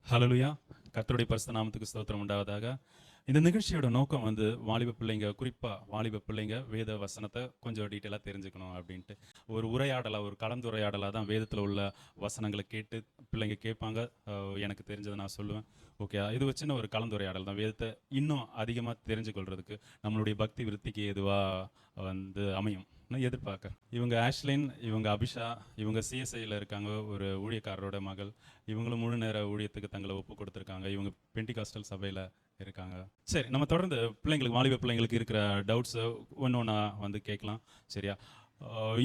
ஹல்லேலூயா. கர்த்தருடைய பரிசுத்த நாமத்துக்கு ஸ்தோத்திரம் உண்டாவதாக. இந்த நிகழ்ச்சியோட நோக்கம் வாலிப பிள்ளைங்க, குறிப்பாக வாலிப பிள்ளைங்க வேத வசனத்தை கொஞ்சம் டீட்டெயிலாக தெரிஞ்சுக்கணும் அப்படின்ட்டு ஒரு உரையாடலாக, ஒரு கலந்துரையாடலாக தான் வேதத்தில் உள்ள வசனங்களை கேட்டு பிள்ளைங்க கேட்பாங்க. எனக்கு தெரிஞ்சதை நான் சொல்லுவேன். ஓகே, இது சின்ன ஒரு கலந்துரையாடல் தான். வேதத்தை இன்னும் அதிகமாக தெரிஞ்சு கொள்றதுக்கு நம்மளுடைய பக்தி விருத்திக்கு எதுவாக அமையும் எதிர்பார்க்க. இவங்க ஆஷ்லின், இவங்க அபிஷா, இவங்க சிஎஸ்ஐயில் இருக்காங்க, ஒரு ஊழியக்காரரோட மகள். இவங்களும் முழு நேர ஊழியத்துக்கு தங்களை ஒப்பு கொடுத்துருக்காங்க. இவங்க பெண்டிகாஸ்டல் சபையில் இருக்காங்க. சரி, நம்ம தொடர்ந்து பிள்ளைங்களுக்கு, வாலிப பிள்ளைங்களுக்கு இருக்கிற டவுட்ஸை ஒன்று ஒன்றா கேட்கலாம். சரியா?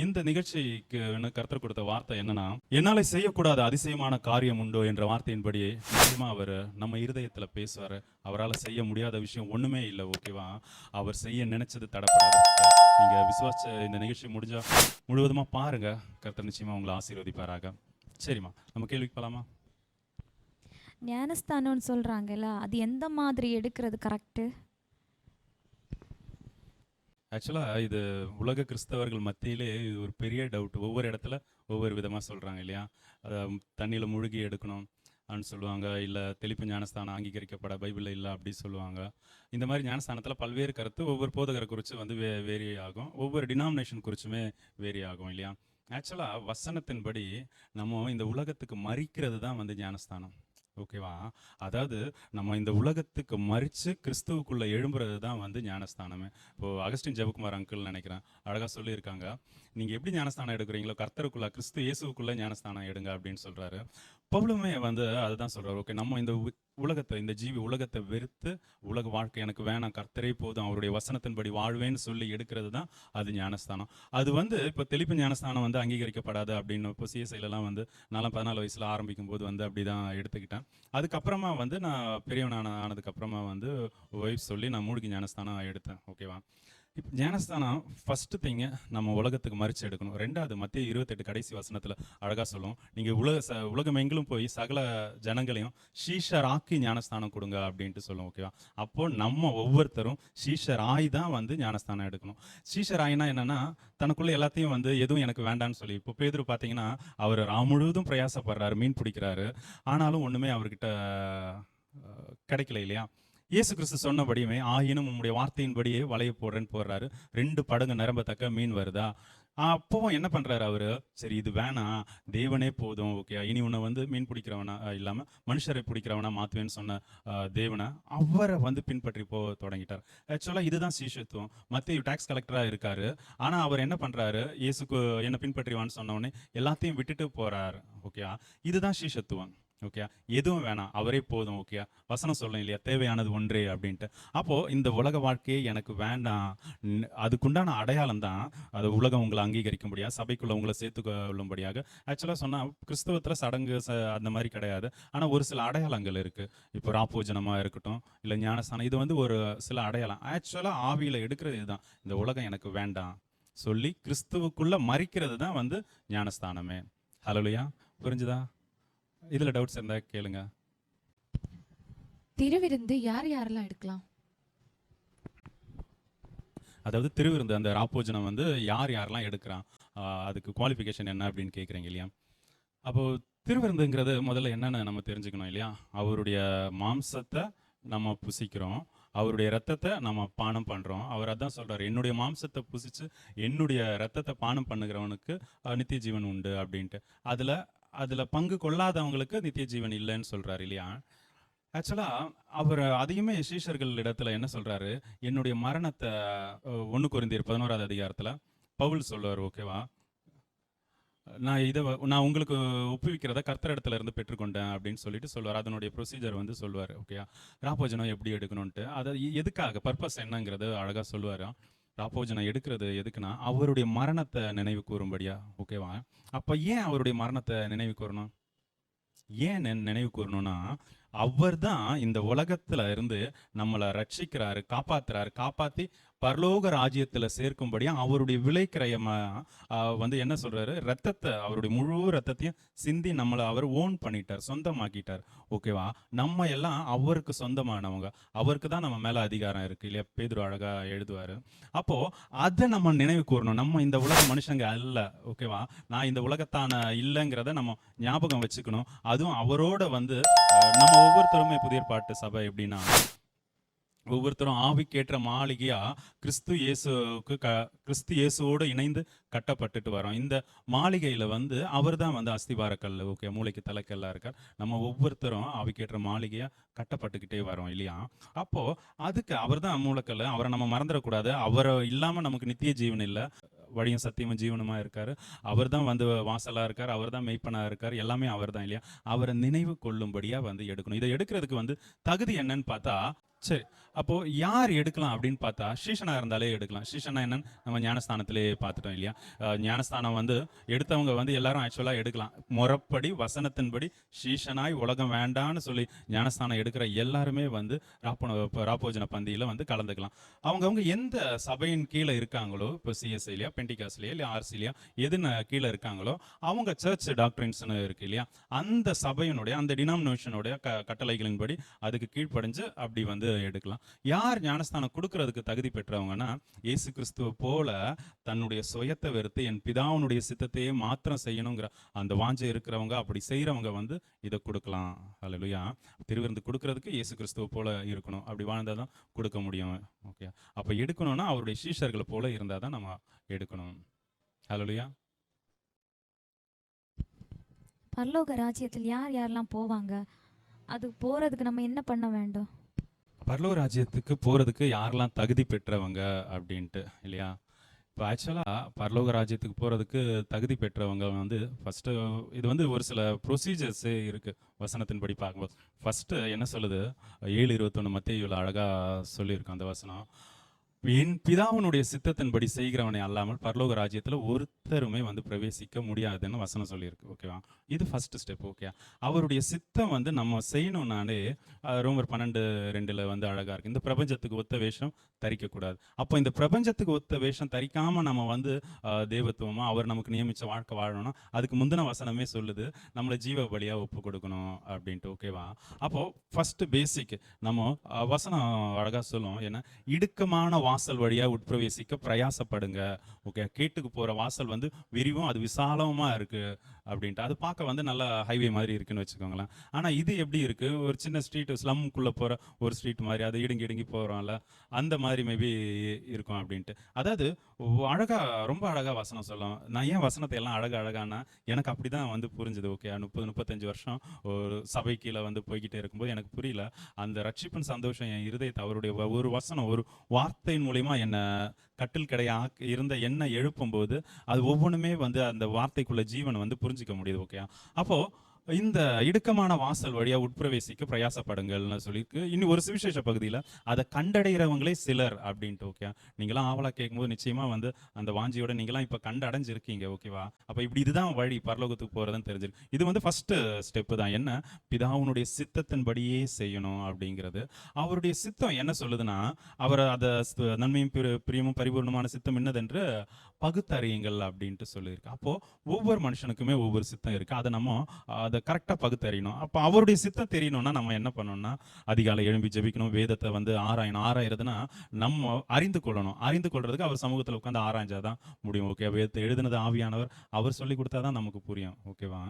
இந்த நிகழ்ச்சிக்கு கர்த்தர் கொடுத்த வார்த்தை என்னன்னா, என்னால செய்யக்கூடாத அதிசயமான காரியம் உண்டோ என்ற வார்த்தையின்படி நிச்சயமா அவர் நம்ம இருதயத்துல பேசுவாரு. அவரால் செய்ய முடியாத விஷயம் ஒண்ணுமே இல்லை. ஓகேவா? அவர் செய்ய நினைச்சது தடப்படாது. நீங்க விசுவாச இந்த நிகழ்ச்சி முடிஞ்சா முழுவதுமா பாருங்க. கர்த்தர் நிச்சயமா உங்களை ஆசீர்வதிப்பாராக. சரிம்மா, நம்ம கேள்விக்கு போலாமா? ஞானஸ்தானம்னு சொல்றாங்கல்ல, அது எந்த மாதிரி எடுக்கிறது கரெக்டு? ஆக்சுவலாக இது உலக கிறிஸ்தவர்கள் மத்தியிலே இது ஒரு பெரிய டவுட். ஒவ்வொரு இடத்துல ஒவ்வொரு விதமாக சொல்கிறாங்க இல்லையா? அதை தண்ணியில் முழுகி எடுக்கணும் அப்படின்னு சொல்லுவாங்க. இல்லை தெளிப்பு ஞானஸ்தானம் அங்கீகரிக்கப்பட பைபிளில் இல்லை அப்படி சொல்லுவாங்க. இந்த மாதிரி ஞானஸ்தானத்தில் பல்வேறு கருத்து ஒவ்வொரு போதகரை குறித்து வேரி ஆகும். ஒவ்வொரு டினாமினேஷன் குறிச்சுமே வேரி ஆகும் இல்லையா? ஆக்சுவலாக வசனத்தின்படி நம்ம இந்த உலகத்துக்கு மறிக்கிறது தான் ஞானஸ்தானம். ஓகேவா? அதாவது நம்ம இந்த உலகத்துக்கு மறித்து கிறிஸ்துவுக்குள்ளே எழும்புறது தான் ஞானஸ்தானமே. இப்போது அகஸ்டின் ஜெபகுமார் அங்கிள் நினைக்கிறேன் அழகாக சொல்லியிருக்காங்க, நீங்கள் எப்படி ஞானஸ்தானம் எடுக்கிறீங்களோ கர்த்தருக்குள்ளே, கிறிஸ்து இயேசுக்குள்ளே ஞானஸ்தானம் எடுங்க அப்படின்னு சொல்கிறாரு. பவுலுமே அதுதான் சொல்கிறார். ஓகே, நம்ம இந்த உலகத்தை, இந்த ஜீவி உலகத்தை வெறுத்து உலக வாழ்க்கை எனக்கு வேணாம், கர்த்தரே போதும், அவருடைய வசனத்தின்படி வாழ்வேன்னு சொல்லி எடுக்கிறது தான் அது ஞானஸ்தானம். அது இப்போ தெளிப்பு ஞானஸ்தானம் அங்கீகரிக்கப்படாது அப்படின்னு இப்போ சிஎஸ்ஐலலாம் நான் 14 வயசில் ஆரம்பிக்கும் போது அப்படி தான் எடுத்துக்கிட்டேன். அதுக்கப்புறமா நான் பெரியவனான ஆனதுக்கப்புறமா ஒய்ஃப் சொல்லி நான் மூழ்கி ஞானஸ்தானம் எடுத்தேன். ஓகேவா? இப்போ ஞானஸ்தானம் ஃபஸ்ட்டு திங்கு நம்ம உலகத்துக்கு மறித்து எடுக்கணும். ரெண்டாவது மத்திய 28 கடைசி வசனத்தில் அழகாக சொல்லும், நீங்கள் உலகம் எங்கிலும் போய் சகல ஜனங்களையும் ஷீஷராக்கி ஞானஸ்தானம் கொடுங்க அப்படின்ட்டு சொல்லும். ஓகேவா? அப்போது நம்ம ஒவ்வொருத்தரும் ஷீஷராய் தான் ஞானஸ்தானம் எடுக்கணும். ஷீஷராயினா என்னென்னா, தனக்குள்ளே எல்லாத்தையும் எதுவும் எனக்கு வேண்டான்னு சொல்லி. இப்போ பேதுரு பார்த்தீங்கன்னா, அவர் முழுவதும் பிரயாசப்படுறாரு, மீன் பிடிக்கிறாரு, ஆனாலும் ஒன்றுமே அவர்கிட்ட கிடைக்கல இல்லையா? இயேசு கிறிஸ்து சொன்னபடியுமே, ஆயினும் உம்முடைய வார்த்தையின்படியே வலைய போடுறேன்னு போடுறாரு. 2 படகு நிரம்பத்தக்க மீன் வருதா? அப்போவும் என்ன பண்ணுறாரு அவரு? சரி, இது வேணாம், தேவனே போதும். ஓகே, இனி உன்னை மீன் பிடிக்கிறவனா இல்லாமல் மனுஷரை பிடிக்கிறவனா மாற்றுவேன்னு சொன்ன தேவனை அவரை பின்பற்றி தொடங்கிட்டார். ஆக்சுவலாக இதுதான் சீஷத்துவம். மத்திய டாக்ஸ் கலெக்டராக இருக்காரு, ஆனால் அவர் என்ன பண்ணுறாரு? இயேசுக்கு என்ன பின்பற்றிவான்னு சொன்னோடனே எல்லாத்தையும் விட்டுட்டு போகிறார். ஓகே, இதுதான் சீஷத்துவம். ஓகே, எதுவும் வேணாம், அவரே போதும். ஓகே, வசனம் சொல்லும் இல்லையா, தேவையானது ஒன்றே அப்படின்ட்டு. அப்போது இந்த உலக வாழ்க்கையே எனக்கு வேண்டாம், அதுக்குண்டான அடையாளம் தான் அது உலகம் உங்களை அங்கீகரிக்க முடியாது, சபைக்குள்ளே உங்களை சேர்த்துக்கொள்ளும்படியாக. ஆக்சுவலாக சொன்னால் கிறிஸ்தவத்தில் சடங்கு அந்த மாதிரி கிடையாது, ஆனால் ஒரு சில அடையாளங்கள் இருக்குது. இப்போ ராப்போஜனமாக இருக்கட்டும், இல்லை ஞானஸ்தானம், இது ஒரு சில அடையாளம். ஆக்சுவலாக ஆவியில் எடுக்கிறது இதுதான். இந்த உலகம் எனக்கு வேண்டாம் சொல்லி கிறிஸ்துவுக்குள்ளே மறிக்கிறது தான் ஞானஸ்தானமே. ஹல்லேலூயா. புரிஞ்சுதா? இதில் டவுட்ஸ் இருந்தால் கேளுங்க. திருவிருந்து யார் யாரெல்லாம் எடுக்கலாம்? அதாவது திருவிருந்து, அந்த ராப்போஜனம் யார் யாரெல்லாம் எடுக்கிறான், அதுக்கு குவாலிஃபிகேஷன் என்ன அப்படின்னு கேட்குறீங்க இல்லையா? அப்போது திருவிருந்துங்கிறது முதல்ல என்னென்னு நம்ம தெரிஞ்சுக்கணும் இல்லையா? அவருடைய மாம்சத்தை நம்ம புசிக்கிறோம், அவருடைய ரத்தத்தை நம்ம பானம் பண்ணுறோம். அவர் அதான் சொல்கிறார், என்னுடைய மாம்சத்தை புசித்து என்னுடைய ரத்தத்தை பானம் பண்ணுகிறவனுக்கு நித்திய ஜீவன் உண்டு அப்படின்ட்டு. அதில் பங்கு கொள்ளாதவங்களுக்கு நித்திய ஜீவன் இல்லைன்னு சொல்கிறார் இல்லையா? ஆக்சுவலாக அவர் அதையுமே சீஷர்கள் இடத்துல என்ன சொல்கிறாரு? என்னுடைய மரணத்தை 1 கொரிந்தியர் 11ஆவது அதிகாரத்தில் பவுல் சொல்லுவார். ஓகேவா? நான் உங்களுக்கு ஒப்புவிக்கிறத கர்த்தர் இடத்துல இருந்து பெற்றுக்கொண்டேன் அப்படின்னு சொல்லிட்டு சொல்லுவார். அதனுடைய ப்ரொசீஜர் சொல்லுவார். ஓகே, ராப்போஜனம் எப்படி எடுக்கணும்ன்ட்டு, அதை எதுக்காக, பர்பஸ் என்னங்கிறது அழகாக சொல்லுவார். ராப்போஜனம் எடுக்கிறது எதுக்குன்னா, அவருடைய மரணத்தை நினைவு கூறும்படியா. ஓகேவா? அப்போ ஏன் அவருடைய மரணத்தை நினைவு கூறணும்? ஏன் நினைவு கூறணும்னா, அவர் தான் இந்த உலகத்துல இருந்து நம்மளை ரட்சிக்கிறாரு, காப்பாத்துறாரு, காப்பாற்றி பரலோக ராஜ்யத்துல சேர்க்கும்படியா அவருடைய விலைக்கிரயமா வந்து என்ன சொல்றாரு, ரத்தத்தை, அவருடைய முழு ரத்தத்தையும் சிந்தி நம்மளை அவர் ஓன் பண்ணிட்டார், சொந்தமாக்கிட்டார். ஓகேவா? நம்ம எல்லாம் அவருக்கு சொந்தமானவங்க, அவருக்கு தான் நம்ம மேல அதிகாரம் இருக்கு இல்லையா? பேதுரு அழகா எழுதுவாரு. அப்போ அதை நம்ம நினைவு கூறணும். நம்ம இந்த உலக மனுஷங்க அல்ல. ஓகேவா? நான் இந்த உலகத்தான இல்லைங்கிறத நம்ம ஞாபகம் வச்சுக்கணும். அதுவும் அவரோட வந்து நம்ம ஒவ்வொருத்தருமே புதிய ஏற்பாட்டு சபை எப்படின்னா, ஒவ்வொருத்தரும் ஆவிக்கேற்ற மாளிகையா கிறிஸ்து இயேசுவோடு இணைந்து கட்டப்பட்டுட்டு வரோம். இந்த மாளிகையில வந்து அவர் தான் வந்து அஸ்திவாரக்கல், ஓகே, மூளைக்கு தலைக்கல்லா இருக்கார். நம்ம ஒவ்வொருத்தரும் ஆவிக்கேற்ற மாளிகையா கட்டப்பட்டுக்கிட்டே வரோம் இல்லையா? அப்போ அதுக்கு அவர் தான் மூலக்கல். அவரை நம்ம மறந்துடக்கூடாது. அவரை இல்லாம நமக்கு நித்திய ஜீவன் இல்லை. வழியும் சத்தியமும் ஜீவனுமா இருக்காரு. அவர் தான் வந்து வாசலா இருக்கார். அவர் தான் மெய்ப்பனா இருக்கார். எல்லாமே அவர் தான் இல்லையா? அவரை நினைவு கொள்ளும்படியா வந்து எடுக்கணும். இதை எடுக்கிறதுக்கு வந்து தகுதி என்னன்னு பார்த்தா, சரி, அப்போ யார் எடுக்கலாம் அப்படின்னு பார்த்தா, சீஷனா இருந்தாலே எடுக்கலாம். சீஷனா என்னன்னு நம்ம ஞானஸ்தானத்திலே பார்த்துட்டோம் இல்லையா? ஞானஸ்தானம் வந்து எடுத்தவங்க வந்து எல்லாரும் ஆக்சுவலா எடுக்கலாம். முறைப்படி வசனத்தின்படி சீஷனாய் உலகம் வேண்டான்னு சொல்லி ஞானஸ்தானம் எடுக்கிற எல்லாருமே வந்து ராப்போஜன பந்தியில வந்து கலந்துக்கலாம். அவங்கவுங்க எந்த சபையின் கீழே இருக்காங்களோ, இப்போ சிஎஸ்ஐலியா, பெண்டிகாஸ்லியா, இல்லை ஆர்சிலியா, எதுன்னு கீழே இருக்காங்களோ, அவங்க சர்ச் டாக்டரின்ஸ்னு இருக்கு இல்லையா? அந்த சபையினுடைய, அந்த டினாமினேஷனுடைய கட்டளைகளின்படி அதுக்கு கீழ்ப்படிஞ்சு அப்படி வந்து எடுக்கலாம். யார் ஞானஸ்தானம் கொடுக்கறதுக்கு தகுதி பெற்றவங்கன்னா, இயேசு கிறிஸ்துவ போல தன்னுடைய சுயத்தை வெறுத்து என் பிதாவுனுடைய சித்தத்தையே மாத்திரம் செய்யணுங்கிற அந்த வாஞ்சை இருக்கிறவங்க, அப்படி செய்யறவங்க வந்து இதை கொடுக்கலாம். அல்லேலூயா. திருவிருந்து கொடுக்கறதுக்கு இயேசு கிறிஸ்துவ போல இருக்கணும். அப்படி வாழ்ந்தாதான் கொடுக்க முடியும். ஓகே, அப்ப எடுக்கணும்னா அவருடைய சீஷர்களை போல இருந்தாதான் நம்ம எடுக்கணும். அல்லேலூயா. பரலோக ராஜ்யத்தில் யார் யாரெல்லாம் போவாங்க? அது போறதுக்கு நம்ம என்ன பண்ண வேண்டும்? பரலோக ராஜ்யத்துக்கு போறதுக்கு யாரெல்லாம் தகுதி பெற்றவங்க அப்படின்ட்டு இல்லையா? இப்போ ஆக்சுவலாக பரலோக ராஜ்யத்துக்கு போகிறதுக்கு தகுதி பெற்றவங்க வந்து ஃபஸ்ட்டு, இது வந்து ஒரு சில ப்ரொசீஜர்ஸே இருக்குது வசனத்தின்படி பார்க்கும்போது. ஃபஸ்ட்டு என்ன சொல்லுது, 7:21 மத்தேயுல அழகாக சொல்லியிருக்கோம் அந்த வசனம். என் பிதாவினுடைய சித்தத்தின்படி செய்கிறவனை அல்லாமல் பரலோக ராஜ்யத்தில் ஒருத்தருமே வந்து பிரவேசிக்க முடியாதுன்னு வசனம் சொல்லியிருக்கு. ஓகேவா? இது ஃபர்ஸ்ட் ஸ்டெப். ஓகே, அவருடைய சித்தம் வந்து நம்ம செய்யணும்னாலே ரோமர் 12:2 வந்து அழகா இருக்கு. இந்த பிரபஞ்சத்துக்கு ஒத்த வேஷம் தரிக்கக்கூடாது. அப்போ இந்த பிரபஞ்சத்துக்கு ஒத்த வேஷம் தரிக்காம நம்ம வந்து தேவத்துவமா அவர் நமக்கு நியமிச்ச வாழ்க்கை வாழணும்னா அதுக்கு முந்தின வசனமே சொல்லுது, நம்மளை ஜீவ பலியா ஒப்பு கொடுக்கணும் அப்படின்ட்டு. ஓகேவா? அப்போ ஃபர்ஸ்ட் பேசிக் நம்ம வசனம் அழகா சொல்லும், ஏன்னா இடுக்கமான வாசல் வழியா உட்பிரவேசிக்க பிரயாசப்படுங்க. ஓகே, கேட்டுக்கு போற வாசல் வந்து விரிவும் அது விசாலமா இருக்கு அப்படின்ட்டு. அது பார்க்க வந்து நல்லா ஹைவே மாதிரி இருக்குன்னு வச்சுக்கோங்களேன். ஆனா இது எப்படி இருக்கு, ஒரு சின்ன ஸ்ட்ரீட், ஸ்லம்குள்ள போற ஒரு ஸ்ட்ரீட் மாதிரி, அது இடுங்கி இடுங்கி போறோம்ல, அந்த மாதிரி மேபி இருக்கும் அப்படின்ட்டு. அதாவது அழகா, ரொம்ப அழகா வசனம் சொல்லும். நான் ஏன் வசனத்தை எல்லாம் அழகானா எனக்கு அப்படிதான் வந்து புரிஞ்சுது. ஓகே, 30-35 வருஷம் ஒரு சபை கீழே வந்து போய்கிட்டே இருக்கும்போது எனக்கு புரியல அந்த ரட்சிப்பின் சந்தோஷம் என் இருதயத்தை அவருடைய ஒரு வசனம், ஒரு வார்த்தையின் மூலியமா என்ன கட்டில் கிடையா இருந்த என்ன எழுப்பும் போது அது ஒவ்வொன்றுமே வந்து அந்த வார்த்தைக்குள்ள ஜீவன் வந்து புரிஞ்சிக்க முடியுது. ஓகே, அப்போ இந்த இடுக்கமான வாசல் வழியா உட்பிரவேசிக்க பிரயாசப்படுங்கள்னு சொல்லியிருக்கு. இனி ஒரு சுவிசேஷ பகுதியில் அதை கண்டடைகிறவங்களே சிலர் அப்படின்ட்டு. ஓகே, நீங்களாம் ஆவலா கேட்கும்போது நிச்சயமா வந்து அந்த வாஞ்சியோட நீங்களாம் இப்போ கண்டடைஞ்சிருக்கீங்க. ஓகேவா? அப்போ இப்படி இதுதான் வழி பரலோகத்துக்கு போகிறதுன்னு தெரிஞ்சிருக்கு. இது வந்து ஃபர்ஸ்ட் ஸ்டெப்பு தான். என்ன, பிதாவுனுடைய சித்தத்தின்படியே செய்யணும் அப்படிங்கிறது. அவருடைய சித்தம் என்ன சொல்லுதுன்னா, அவர் அதை நன்மையும் பிரியமும் பரிபூர்ணமான சித்தம் என்னதென்று பகுத்தறியுங்கள் அப்படின்ட்டு சொல்லியிருக்கு. அப்போ ஒவ்வொரு மனுஷனுக்குமே ஒவ்வொரு சித்தம் இருக்கு. அதை நம்ம அதை கரெக்டாக பகுத்தறியணும். அப்போ அவருடைய சித்தம் தெரியணும்னா நம்ம என்ன பண்ணணும்னா, அதிகாலை எழும்பி ஜெபிக்கணும், வேதத்தை வந்து ஆராயணும். ஆராயிறதுனா நம்ம அறிந்து கொள்ளணும். அறிந்து கொள்றதுக்கு அவர் சமூகத்தில் உட்காந்து ஆராய்ஞ்சாதான் முடியும். ஓகே, வேதத்தை எழுதுனது ஆவியானவர், அவர் சொல்லி கொடுத்தாதான் நமக்கு புரியும். ஓகேவா?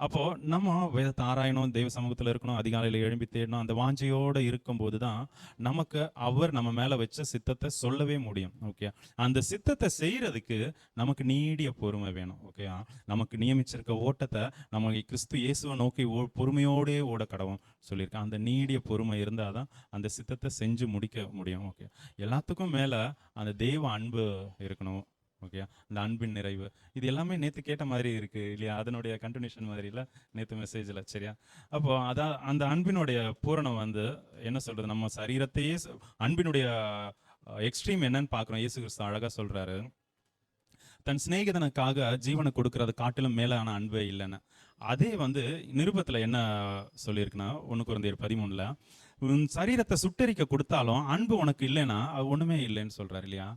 அப்போ நம்ம வேதத்தை ஆராயணும், தெய்வ சமூகத்தில் இருக்கணும், அதிகாலையில் எழும்பி தேடணும். அந்த வாஞ்சையோடு இருக்கும்போது தான் நமக்கு அவர் நம்ம மேலே வச்ச சித்தத்தை சொல்லவே முடியும். ஓகே, அந்த சித்தத்தை செய்யறதுக்கு நமக்கு நீடிய பொறுமை வேணும். ஓகே, நமக்கு நியமிச்சிருக்க ஓட்டத்தை நம்ம கிறிஸ்து இயேசுவை நோக்கி பொறுமையோடே ஓட கடவும் சொல்லியிருக்கேன். அந்த நீடிய பொறுமை இருந்தால் தான் அந்த சித்தத்தை செஞ்சு முடிக்க முடியும். ஓகே, எல்லாத்துக்கும் மேலே அந்த தெய்வ அன்பு இருக்கணும். ஓகே, அந்த அன்பின் நிறைவு, இது எல்லாமே நேற்று கேட்ட மாதிரி இருக்கு இல்லையா? அதனுடைய கண்டினியூஷன் மாதிரி இல்லை நேற்று மெசேஜில். சரியா? அப்போ அதான் அந்த அன்பினுடைய பூரணம் வந்து என்ன சொல்றது, நம்ம சரீரத்தையே அன்பினுடைய எக்ஸ்ட்ரீம் என்னன்னு பார்க்குறோம். இயேசு கிறிஸ்து அழகாக சொல்றாரு, தன் சிநேகிதனுக்காக ஜீவனை கொடுக்கறது காட்டிலும் மேலான அன்பே இல்லைன்னு. அதே வந்து நிருபத்தில் என்ன சொல்லியிருக்குன்னா, 1 கொரிந்தியர் 13 உன் சரீரத்தை சுட்டெரிக்க கொடுத்தாலும் அன்பு உனக்கு இல்லைன்னா அது ஒண்ணுமே இல்லைன்னு சொல்றாரு இல்லையா?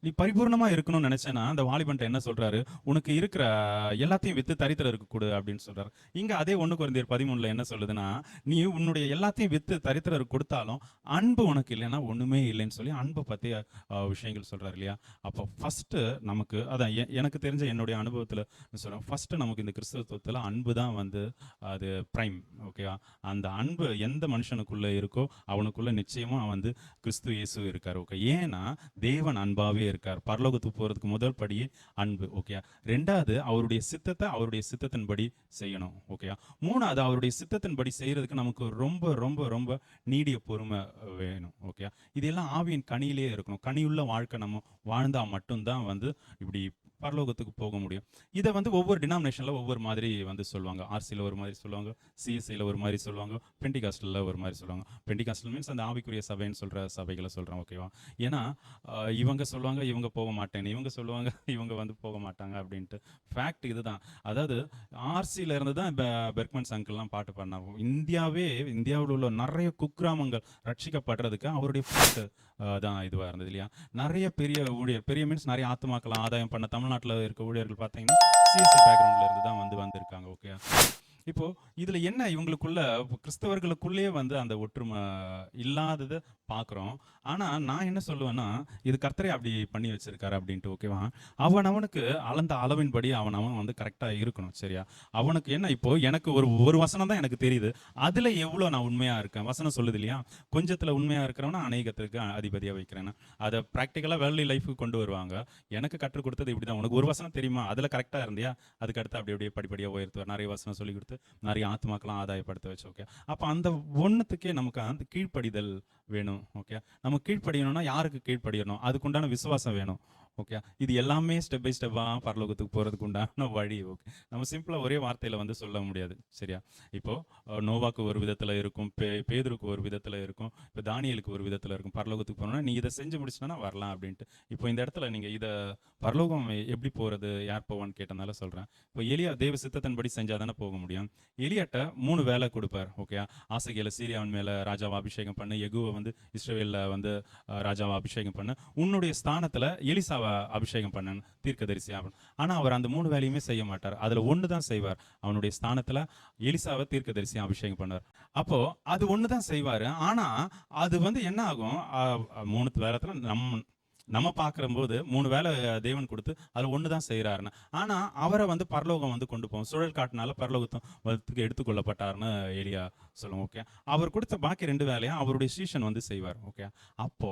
நீ பரிபூர்ணமா இருக்கணும்னு நினைச்சேன்னா அந்த வாலிபன்ட்ட என்ன சொல்றாரு? உனக்கு இருக்கிற எல்லாத்தையும் வித்து தரித்திரருக்கு கொடு அப்படின்னு சொல்றாரு. இங்க அதே 1 கொரிந்தியர் 13 என்ன சொல்லுதுன்னா, நீ உன்னுடைய எல்லாத்தையும் வித்து தரித்திரருக்கு கொடுத்தாலும் அன்பு உனக்கு இல்லைன்னா ஒண்ணுமே இல்லைன்னு சொல்லி அன்பை பத்திய விஷயங்கள் சொல்றாரு இல்லையா? அப்போ ஃபர்ஸ்ட் நமக்கு அதான் எனக்கு தெரிஞ்ச என்னுடைய அனுபவத்துல சொல்றேன், ஃபர்ஸ்ட் நமக்கு இந்த கிறிஸ்தவத்துல அன்பு தான் வந்து அது பிரைம். ஓகேவா? அந்த அன்பு எந்த மனுஷனுக்குள்ள இருக்கோ அவனுக்குள்ள நிச்சயமா வந்து கிறிஸ்து இயேசு இருக்காரு. ஓகே, ஏன்னா தேவன் அன்பாவே இருக்கார். பரலோகத்துக்கு போறதுக்கு முதல் படியே அன்பு. ஓகே, 2வது அவருடைய சித்தத்தை அவருடைய சித்தத்தின்படி செய்யணும். ஓகே, 3வது அவருடைய சித்தத்தின்படி செய்யறதுக்கு நமக்கு ரொம்ப ரொம்ப ரொம்ப நீடிய பொறுமை வேணும். ஓகே, இதெல்லாம் ஆவியின் கனியிலே இருக்கணும். கனியுள்ள வாழ்க்கை நம்ம வாழ்ந்தா மட்டும்தான் வந்து இப்படி பரலோகத்துக்கு போக முடியும். இதை வந்து ஒவ்வொரு டினாமினேஷன்ல ஒவ்வொரு மாதிரி வந்து சொல்லுவாங்க. ஆர்சியில் ஒரு மாதிரி சொல்லுவாங்க, சிஎஸ்ஐயில் ஒரு மாதிரி சொல்லுவாங்க, பெண்டிகாஸ்டலில் ஒரு மாதிரி சொல்லுவாங்க. பெண்டிகாஸ்டல் மீன்ஸ் அந்த ஆவிக்குரிய சபைன்னு சொல்ற சபைகளை சொல்றேன். ஓகேவா? ஏன்னா இவங்க சொல்லுவாங்க இவங்க போக மாட்டேன்னு, இவங்க சொல்லுவாங்க இவங்க வந்து போக மாட்டாங்க அப்படின்ட்டு. ஃபேக்ட் இதுதான். அதாவது ஆர்சியில இருந்து தான் பெர்க்மன்ஸ் அங்கிள்லாம் பாட்டு பாடினாங்க. இந்தியாவில் உள்ள நிறைய குக்கிராமங்கள் ரட்சிக்கப்படுறதுக்கு அவருடைய பாட்டு தான் இதுவாக இருந்தது இல்லையா? நிறைய பெரிய ஊழியர், பெரிய மீன்ஸ் நிறைய ஆத்துமாக்களை ஆதாயம் பண்ண தமிழ்நாட்டில் இருக்க ஊழியர்கள் பார்த்தீங்கன்னா சிஎஸ்சி பேக்ரவுண்ட்ல இருந்து தான் வந்திருக்காங்க. ஓகே, இப்போ இதுல என்ன இவங்களுக்குள்ள கிறிஸ்தவர்களுக்குள்ளேயே வந்து அந்த ஒற்றுமை இல்லாததை பார்க்குறோம். ஆனா நான் என்ன சொல்லுவேன்னா, இது கர்த்தரே அப்படி பண்ணி வச்சிருக்காரு அப்படின்ட்டு. ஓகேவா? அவனுக்கு அளந்த அளவின்படி அவன் வந்து கரெக்டா இருக்கணும். சரியா? அவனுக்கு என்ன, இப்போ எனக்கு ஒரு வசனம் தான் எனக்கு தெரியுது, அதுல எவ்வளவு நான் உண்மையா இருக்கேன். வசனம் சொல்லுது இல்லையா, கொஞ்சத்துல உண்மையா இருக்கிறவனா அநேகத்திற்கு அதிபதியா வைக்கிறேன். அதை ப்ராக்டிக்கலா வேர்ல்ட்லி லைஃபுக்கு கொண்டு வருவாங்க. எனக்கு கற்றுக் கொடுத்தது இப்படிதான். உனக்கு ஒரு வசனம் தெரியுமா, அதுல கரெக்டா இருந்தியா, அதுக்கு அடுத்து அப்படி அப்படியே படிப்படியா உயர்த்துவார். நிறைய வசனம் சொல்லி கொடுத்து நிறைய ஆத்மாக்கெல்லாம் ஆதாயப்படுத்த வச்சு. ஓகே, அப்ப அந்த ஒண்ணுத்துக்கே நமக்கு அந்த கீழ்ப்படிதல் வேணும். ஓகே, நம்ம கீழ்ப்படியணும்னா யாருக்கு கீழ்ப்படியணும், அதுக்குண்டான விசுவாசம் வேணும். ஓகே, இது எல்லாமே ஸ்டெப் பை ஸ்டெப்பா பரலோகத்துக்கு போறதுக்கு உண்டான வழி. ஓகே, நம்ம சிம்பிளா ஒரே வார்த்தையில வந்து சொல்ல முடியாது. சரியா? இப்போ நோவாக்கு ஒரு விதத்துல இருக்கும், பேதுருக்கு ஒரு விதத்துல இருக்கும், இப்போ தானியலுக்கு ஒரு விதத்துல இருக்கும். பரலோகத்துக்கு போனோம்னா நீ இதை செஞ்சு முடிச்சிட்டா வரலாம் அப்படின்ட்டு. இப்போ இந்த இடத்துல நீங்க இதை பரலோகம் எப்படி போறது, யார் போவான்னு கேட்டனால சொல்றேன். இப்போ எலியா தேவ சித்தத்தின்படி செஞ்சாதானே போக முடியும். எலியாட்ட 3 வேலை கொடுப்பார். ஓகே, ஆசகேல சீரியாவின் மேல ராஜாவை அபிஷேகம் பண்ணு, யெகூவை வந்து இஸ்ரவேல்ல வந்து ராஜாவை அபிஷேகம் பண்ணு, உன்னுடைய ஸ்தானத்துல எலிசாவை அபிஷேகம் பண்ணு தீர்க்கதரிசி. ஆனா அவர் அந்த 3 வேலையுமே செய்ய மாட்டார். அதுல ஒண்ணு தான் செய்வார். அவனுடைய ஸ்தானத்துல எலிசாவை தீர்க்கதரிசி அபிஷேகம் பண்ணுவார். அப்போ அது ஒண்ணுதான் செய்வாரு. ஆனா அது வந்து என்ன ஆகும், 3 வேலத்துல நம்ம பார்க்கிற போது 3 வேலை தேவன் கொடுத்து அதுல ஒண்ணுதான் செய்யறாருன்னு. ஆனா அவரை வந்து பரலோகம் வந்து கொண்டு போவோம். சுழல் காட்டினால பரலோகத்துக்கு எடுத்துக்கொள்ளப்பட்டாருன்னு எலியா சொல்லுவோம். ஓகே, அவர் கொடுத்த பாக்கி 2 வேலையும் அவருடைய சீஷன் வந்து செய்வார். ஓகே, அப்போ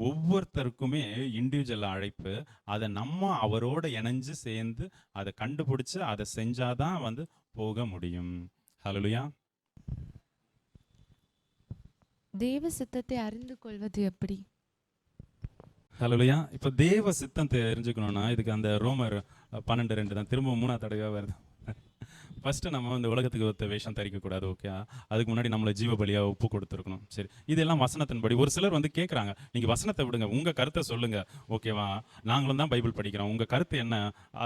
ஒவ்வொருத்தருக்குமே இண்டிவிஜுவல் அழைப்பு. அதை நம்ம அவரோட இணைஞ்சு சேர்ந்து அதை கண்டுபிடிச்சு அதை செஞ்சாதான் வந்து போக முடியும். ஹல்லேலூயா. தேவ சித்தத்தை அறிந்து கொள்வது எப்படி? ஹல்லேலூயா. இப்போ தேவ சித்தம் தெரிஞ்சுக்கணும்னா இதுக்கு அந்த ரோமர் 12:2 தான் திரும்ப 3ஆவது தடவையாக வருது. ஃபர்ஸ்ட் நம்ம இந்த உலகத்துக்கு ஒத்த வேஷம் தரிக்கக்கூடாது. ஓகே, அதுக்கு முன்னாடி நம்மளை ஜீவ பலியா ஒப்பு கொடுத்துருக்கணும். சரி, இதெல்லாம் வசனத்தின்படி. ஒரு சிலர் வந்து கேட்குறாங்க, நீங்கள் வசனத்தை விடுங்க, உங்கள் கருத்தை சொல்லுங்க. ஓகேவா, நாங்களும் தான் பைபிள் படிக்கிறோம், உங்கள் கருத்து என்ன,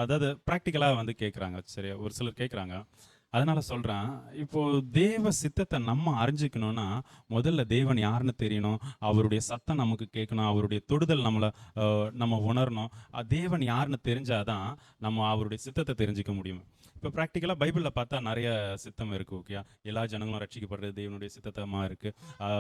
அதாவது ப்ராக்டிக்கலாக வந்து கேட்குறாங்க. சரி, ஒரு சிலர் கேட்குறாங்க. அதனால சொல்றேன், இப்போ தேவ சித்தத்தை நம்ம அறிஞ்சிக்கணும்னா முதல்ல தேவன் யாருன்னு தெரியணும், அவருடைய சத்தம் நமக்கு கேட்கணும், அவருடைய தொடுதல் நம்ம உணரணும். தேவன் யாருன்னு தெரிஞ்சாதான் நம்ம அவருடைய சித்தத்தை தெரிஞ்சுக்க முடியும். இப்போ ப்ராக்டிக்கலாக பைபிளில் பார்த்தா நிறைய சித்தம் இருக்குது. ஓகே, எல்லா ஜனங்களும் ரட்சிக்கப்படுறது தேவனுடைய சித்தமாக இருக்குது.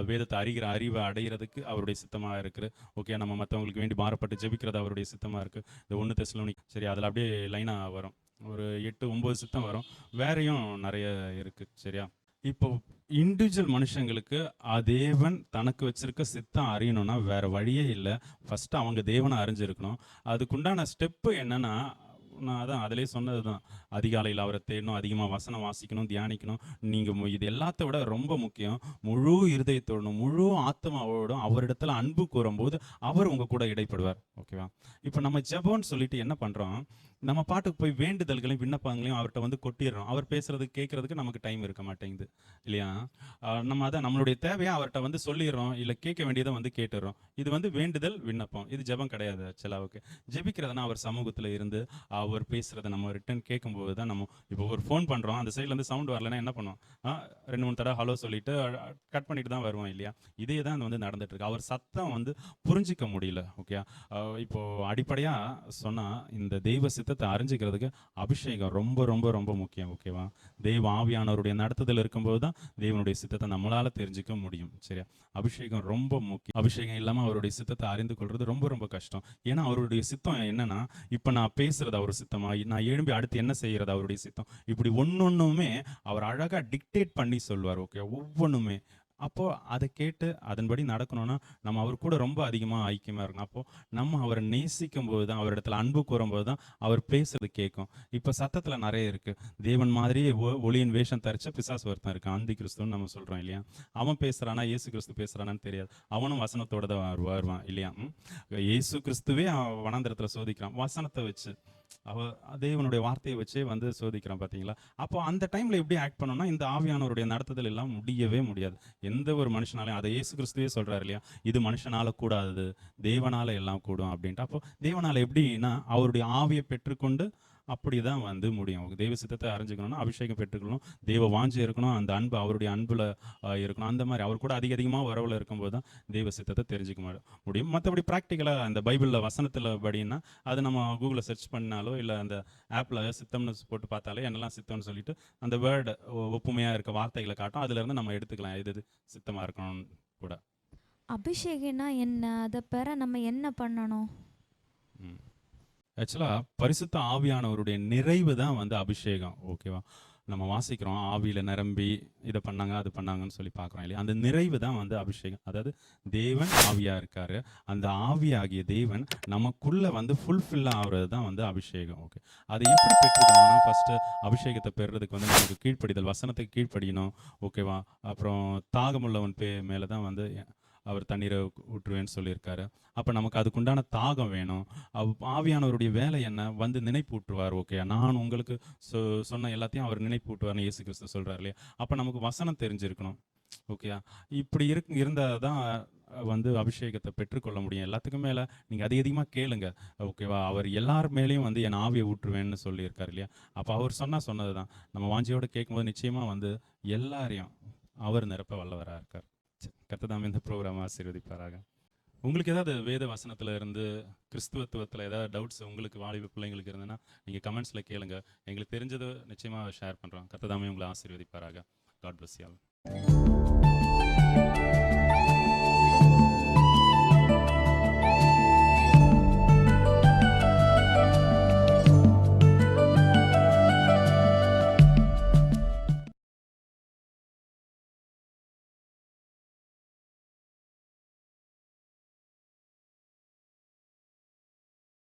வேதத்தை அறிகிற அறிவை அடைகிறதுக்கு அவருடைய சித்தமாக இருக்குது. ஓகே, நம்ம மற்றவங்களுக்கு வேண்டி பாரப்பட்டு ஜெபிக்கிறது அவருடைய சித்தமாக இருக்குது. இந்த 1 தெசலோனிக்கர், சரி, அதில் அப்படியே லைனாக வரும், ஒரு 8-9 சித்தம் வரும். வேறையும் நிறைய இருக்குது. சரியா? இப்போ இண்டிவிஜுவல் மனுஷங்களுக்கு தேவன் தனக்கு வச்சிருக்க சித்தம் அறியணும்னா வேற வழியே இல்லை. ஃபர்ஸ்ட் அவங்க தேவனை அறிஞ்சிருக்கணும். அதுக்குண்டான ஸ்டெப்பு என்னன்னா, நான் அதான் அதிலே சொன்னது தான், அதிகாலையில் அவரை தேடணும், அதிகமாக வசனம் வாசிக்கணும், தியானிக்கணும். நீங்கள் இது எல்லாத்த விட ரொம்ப முக்கியம், முழு இருதயத்தோடணும், முழு ஆத்மாவோடும் அவரிடத்துல அன்பு கூறும்போது அவர் உங்கள் கூட இடைப்படுவார். ஓகேவா? இப்போ நம்ம ஜெபம்னு சொல்லிட்டு என்ன பண்ணுறோம், நம்ம பாட்டுக்கு போய் வேண்டுதல்களையும் விண்ணப்பங்களையும் அவர்கிட்ட வந்து கொட்டிடுறோம். அவர் பேசுறதுக்கு கேட்கறதுக்கு நமக்கு டைம் இருக்க மாட்டேங்குது இல்லையா? நம்ம அதான் நம்மளுடைய தேவையை அவர்கிட்ட வந்து சொல்லிடுறோம், இல்லை கேட்க வேண்டியதை வந்து கேட்டுடுறோம். இது வந்து வேண்டுதல் விண்ணப்பம், இது ஜெபம் கிடையாது. ஆக்சுவலாவுக்கு ஜெபிக்கிறதுனா அவர் சமூகத்தில் இருந்து அவர் பேசுறதை நம்ம ரிட்டர்ன் கேட்கும்போது தான் நம்ம இப்போ ஒரு ஃபோன் பண்ணுறோம், அந்த சைட்லேருந்து சவுண்ட் வரலன்னா என்ன பண்ணுவோம்? 2-3 தடவை ஹலோ சொல்லிட்டு கட் பண்ணிட்டு தான் வருவோம் இல்லையா? இதே தான் வந்து நடந்துட்டு இருக்கு. அவர் சத்தம் வந்து புரிஞ்சிக்க முடியல. ஓகே, இப்போ அடிப்படையாக சொன்னால் இந்த தெய்வ சித்தத்தை அறிஞ்சிக்கிறதுக்கு அபிஷேகம் ரொம்ப ரொம்ப ரொம்ப முக்கியம். ஓகேவா? தெய்வ ஆவியானவருடைய நடத்துதல் இருக்கும்போது தான் தேவனுடைய சித்தத்தை நம்மளால தெரிஞ்சுக்க முடியும். சரியா? அபிஷேகம் ரொம்ப முக்கியம். அபிஷேகம் இல்லாமல் அவருடைய சித்தத்தை அறிந்து கொள்வது ரொம்ப ரொம்ப கஷ்டம். ஏன்னா அவருடைய சித்தம் என்னன்னா, இப்போ நான் பேசுறது அவர் சித்தமா, நான் எழும்பி அடுத்து என்ன செய்யறது அவருடைய சித்தம், இப்படி ஒன்னொன்னுமே அவர் அழகா டிக்டேட் பண்ணி சொல்வார். ஓகே, ஒவ்வொன்றுமே. அப்போ அதை கேட்டு அதன்படி நடக்கணும்னா நம்ம அவர் கூட ரொம்ப அதிகமாக ஐக்கியமாக இருக்கணும். அப்போ நம்ம அவரை நேசிக்கும் போது தான், அவரிடத்துல அன்பு கூறும்போது தான் அவர் பேசுறது கேட்கும். இப்போ சத்தத்தில் நிறைய இருக்கு. தேவன் மாதிரியே ஒளியின் வேஷம் தரிச்ச பிசாசு ஒருத்தன் இருக்கான், அந்தி கிறிஸ்துன்னு நம்ம சொல்றோம் இல்லையா? அவன் பேசுறானா இயேசு கிறிஸ்து பேசுறானான்னு தெரியாது. அவனும் வசனத்தோட தான் வருவான் இல்லையா? இயேசு கிறிஸ்துவே அவன் வனாந்திரத்துல சோதிக்கிறான் வசனத்தை வச்சு. தேவனுடைய வார்த்தையை வச்சே வந்து சோதிக்கிறான், பார்த்தீங்களா? அப்போ அந்த டைம்ல எப்படி ஆக்ட் பண்ணணும்னா, இந்த ஆவியானவருடைய நடத்துதல் எல்லாம் முடியவே முடியாது. எந்த ஒரு மனுஷனாலையும், அதை இயேசு கிறிஸ்துவே சொல்றாரு இல்லையா? இது மனுஷனால கூடாது, தேவனால எல்லாம் கூடும் அப்படின்ட்டு. அப்போ தேவனால எப்படின்னா அவருடைய ஆவியை பெற்றுக்கொண்டு அப்படிதான் வந்து முடியும். தெய்வ சித்தத்தை அறிஞ்சுக்கணும்னா அபிஷேகம் பெற்றுக்கணும், தெய்வ வாஞ்சை இருக்கணும், அந்த அன்பு அவருடைய அன்புல இருக்கணும். அந்த மாதிரி அவர் கூட அதிகமாக உறவுல இருக்கும்போது தான் தெய்வ சித்தத்தை தெரிஞ்சுக்க முடியும். மற்றபடி ப்ராக்டிக்கலாக அந்த பைபிளில் வசனத்தில் படின்னா அது நம்ம கூகுளில் சர்ச் பண்ணாலோ இல்லை அந்த ஆப்பில் சித்தம்னு போட்டு பார்த்தாலே என்னெல்லாம் சித்தம்னு சொல்லிட்டு அந்த வேர்டு ஒப்புமையாக இருக்க வார்த்தைகளை காட்டும். அதுலேருந்து நம்ம எடுத்துக்கலாம் எது சித்தமாக இருக்கணும் கூட. அபிஷேகம்னா என்ன? அதை பெற நம்ம என்ன பண்ணணும்? ஆக்சுவலாக பரிசுத்த ஆவியானவருடைய நிறைவு தான் வந்து அபிஷேகம். ஓகேவா? நம்ம வாசிக்கிறோம், ஆவியில் நிரம்பி இதை பண்ணாங்க அது பண்ணாங்கன்னு சொல்லி பார்க்குறோம் இல்லையா? அந்த நிறைவு தான் வந்து அபிஷேகம். அதாவது தேவன் ஆவியாக இருக்காரு, அந்த ஆவியாகிய தேவன் நமக்குள்ளே வந்து ஃபுல்ஃபில் ஆகுறது தான் வந்து அபிஷேகம். ஓகே, அதை எப்படி பெற்றுக்கணும்னா ஃபஸ்ட்டு அபிஷேகத்தை பெறுறதுக்கு வந்து நமக்கு கீழ்ப்படிதல், வசனத்துக்கு கீழ்ப்படியணும். ஓகேவா? அப்புறம் தாகமுள்ளவன் மேலே தான் வந்து அவர் தண்ணீரை ஊற்றுவேன்னு சொல்லியிருக்காரு. அப்போ நமக்கு அதுக்குண்டான தாகம் வேணும். ஆவியானவருடைய வேலை என்ன? வந்து நினைப்பூட்டுவார். ஓகே, நான் உங்களுக்கு சொன்ன எல்லாத்தையும் அவர் நினைப்பூட்டுவார்னு இயேசு கிறிஸ்து சொல்கிறார் இல்லையா? அப்போ நமக்கு வசனம் தெரிஞ்சிருக்கணும். ஓகேயா? இப்படி இருந்தால் தான் வந்து அபிஷேகத்தை பெற்றுக்கொள்ள முடியும். எல்லாத்துக்கும் மேலே நீங்கள் அதிகமாக கேளுங்க. ஓகேவா? அவர் எல்லார் மேலேயும் வந்து என் ஆவியை ஊற்றுவேன்னு சொல்லியிருக்கார் இல்லையா? அப்போ அவர் சொன்னது தான் நம்ம வாஞ்சியோடு கேட்கும்போது நிச்சயமாக வந்து எல்லாரையும் அவர் நிரப்ப வல்லவராக இருக்கார். கர்த்தர் இந்த ப்ரோக்ராம் ஆசீர்வதிப்பாராக. உங்களுக்கு ஏதாவது வேத வசனத்தில் இருந்து கிறிஸ்துவத்துவத்தில் ஏதாவது டவுட்ஸ் உங்களுக்கு வாலிப பிள்ளைங்களுக்கு இருந்ததுன்னா நீங்கள் கமெண்ட்ஸில் கேளுங்க. எங்களுக்கு தெரிஞ்சதை நிச்சயமாக ஷேர் பண்ணுறோம். கர்த்தர் உங்களை ஆசீர்வதிப்பாராக. God bless you all.